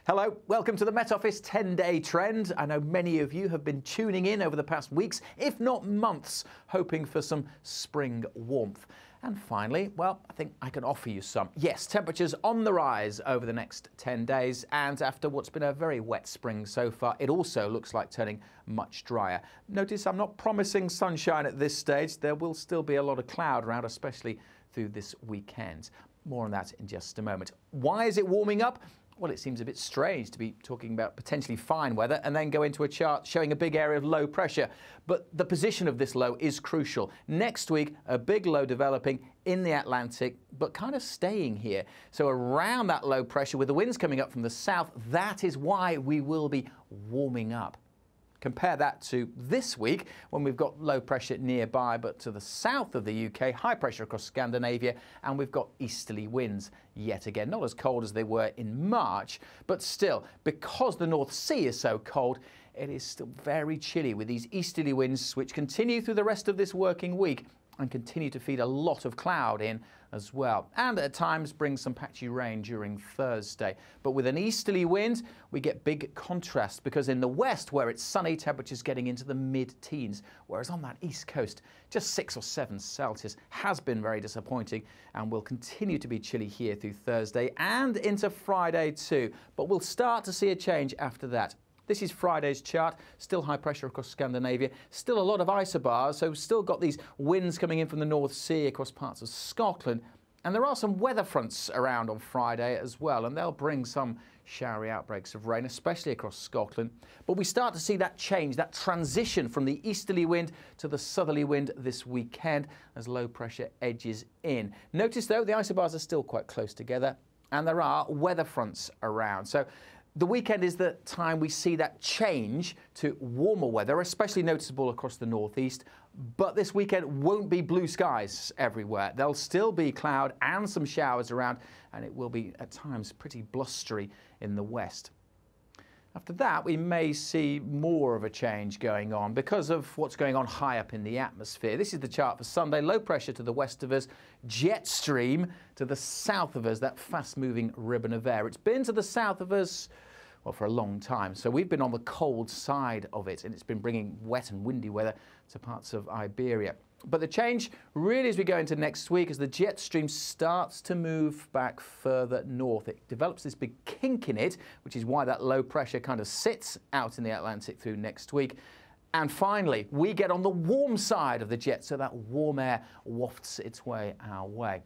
Hello, welcome to the Met Office 10-day trend. I know many of you have been tuning in over the past weeks, if not months, hoping for some spring warmth. And finally, well, I think I can offer you some. Yes, temperatures on the rise over the next 10 days, and after what's been a very wet spring so far, it also looks like turning much drier. Notice I'm not promising sunshine at this stage. There will still be a lot of cloud around, especially through this weekend. More on that in just a moment. Why is it warming up? Well, it seems a bit strange to be talking about potentially fine weather and then go into a chart showing a big area of low pressure. But the position of this low is crucial. Next week, a big low developing in the Atlantic, but kind of staying here. So around that low pressure with the winds coming up from the south, that is why we will be warming up. Compare that to this week when we've got low pressure nearby, but to the south of the UK, high pressure across Scandinavia, and we've got easterly winds yet again. Not as cold as they were in March, but still, because the North Sea is so cold, it is still very chilly with these easterly winds which continue through the rest of this working week and continue to feed a lot of cloud in as well, and at times bring some patchy rain during Thursday. But with an easterly wind, we get big contrast because in the west, where it's sunny, temperatures getting into the mid-teens, whereas on that east coast, just 6 or 7 Celsius has been very disappointing and will continue to be chilly here through Thursday and into Friday too. But we'll start to see a change after that. This is Friday's chart, still high pressure across Scandinavia, still a lot of isobars, so still got these winds coming in from the North Sea across parts of Scotland. And there are some weather fronts around on Friday as well, and they'll bring some showery outbreaks of rain, especially across Scotland. But we start to see that change, that transition from the easterly wind to the southerly wind this weekend as low pressure edges in. Notice though, the isobars are still quite close together, and there are weather fronts around. So the weekend is the time we see that change to warmer weather, especially noticeable across the northeast. But this weekend won't be blue skies everywhere. There'll still be cloud and some showers around, and it will be at times pretty blustery in the west. After that, we may see more of a change going on because of what's going on high up in the atmosphere. This is the chart for Sunday. Low pressure to the west of us, jet stream to the south of us, that fast-moving ribbon of air. It's been to the south of us, well, for a long time. So we've been on the cold side of it, and it's been bringing wet and windy weather to parts of Iberia. But the change really as we go into next week as the jet stream starts to move back further north. It develops this big kink in it, which is why that low pressure kind of sits out in the Atlantic through next week. And finally, we get on the warm side of the jet, so that warm air wafts its way our way.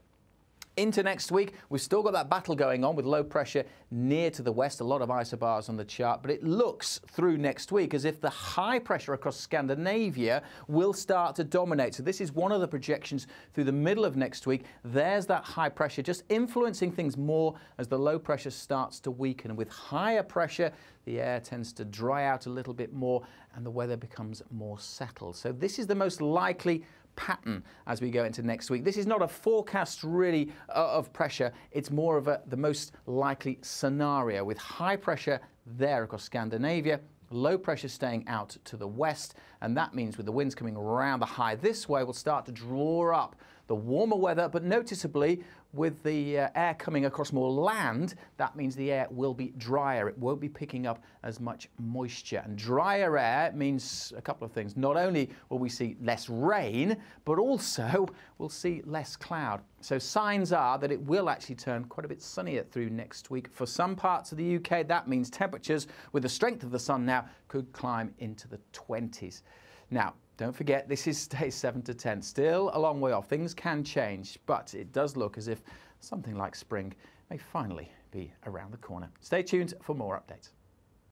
Into next week, we've still got that battle going on with low pressure near to the west, a lot of isobars on the chart, but it looks through next week as if the high pressure across Scandinavia will start to dominate. So this is one of the projections through the middle of next week. There's that high pressure just influencing things more as the low pressure starts to weaken. And with higher pressure, the air tends to dry out a little bit more and the weather becomes more settled. So this is the most likely pattern as we go into next week. This is not a forecast really of pressure. It's more of the most likely scenario with high pressure there across Scandinavia, low pressure staying out to the west, and that means with the winds coming around the high this way, we'll start to draw up the warmer weather, but noticeably with the air coming across more land, that means the air will be drier. It won't be picking up as much moisture. And drier air means a couple of things. Not only will we see less rain, but also we'll see less cloud. So signs are that it will actually turn quite a bit sunnier through next week. For some parts of the UK, that means temperatures with the strength of the sun now could climb into the 20s. Now, don't forget, this is day 7 to 10, still a long way off. Things can change, but it does look as if something like spring may finally be around the corner. Stay tuned for more updates.